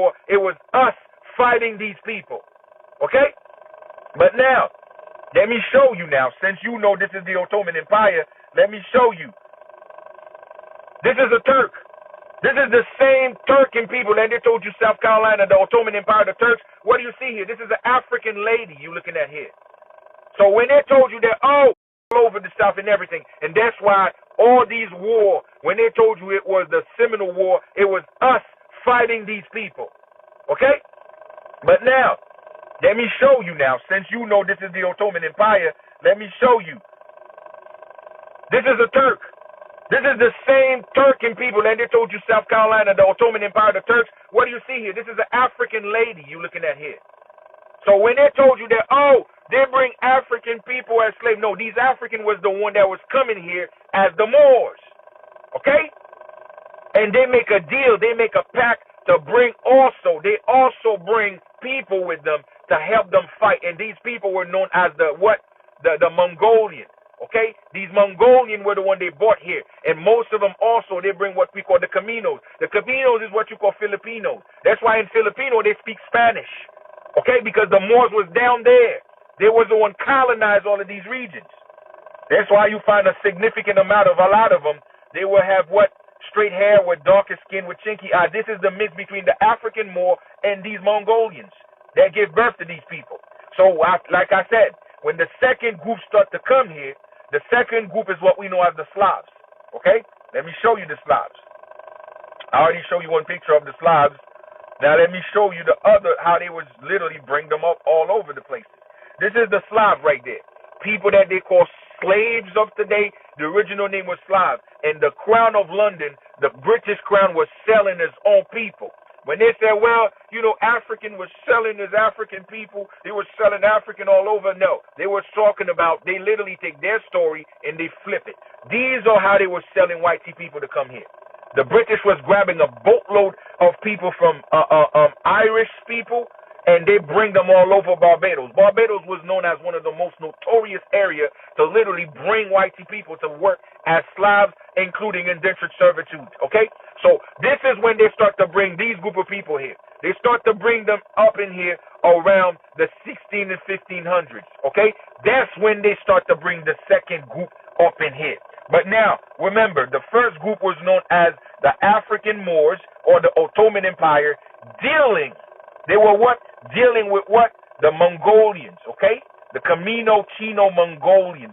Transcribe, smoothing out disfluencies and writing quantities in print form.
war, it was us fighting these people. Okay? But now, let me show you now, since you know this is the Ottoman Empire, let me show you. This is a Turk. This is the same Turkic people that they told you South Carolina, the Ottoman Empire, the Turks. What do you see here? This is an African lady you looking at here. So when they told you that, all over the South and everything, and that's why all these war, when they told you it was the Seminole War, it was us fighting these people. Okay? But now, let me show you now, since you know this is the Ottoman Empire, let me show you. This is a Turk. This is the same Turkic people that they told you South Carolina, the Ottoman Empire, the Turks. What do you see here? This is an African lady you looking at here. So when they told you that, they bring African people as slaves, no, these African was the one that was coming here as the Moors. Okay? And they make a deal, they make a pact to bring they also bring people with them to help them fight. And these people were known as the Mongolian. Okay, these Mongolian were the one they brought here, and most of them also they bring what we call the Caminos. The Caminos is what you call Filipinos. That's why in Filipino they speak Spanish. Okay, because the Moors was down there. They was the one colonized all of these regions. That's why you find a significant amount of a lot of them. They will have what straight hair with darker skin with chinky eyes. This is the mix between the African Moor and these Mongolians that give birth to these people. So like I said, when the second group start to come here, the second group is what we know as the Slavs. Okay? Let me show you the Slavs. I already showed you one picture of the Slavs. Now let me show you the other, how they would literally bring them up all over the places. This is the Slav right there. People that they call slaves of today. The original name was Slav. And the Crown of London, the British Crown, was selling its own people. When they said, well, African was selling as African people, they were selling African all over. No, they were talking about, they literally take their story and they flip it. These are how they were selling white people to come here. The British was grabbing a boatload of people from Irish people, and they bring them all over Barbados. Barbados was known as one of the most notorious areas to literally bring white people to work as Slavs, including indentured servitude. Okay? So this is when they start to bring these group of people here. They start to bring them up in here around the 16 and 1500s. Okay? That's when they start to bring the second group up in here. But now, remember, the first group was known as the African Moors or the Ottoman Empire, they were what? Dealing with what? The Mongolians, okay? The Camino Chino Mongolians.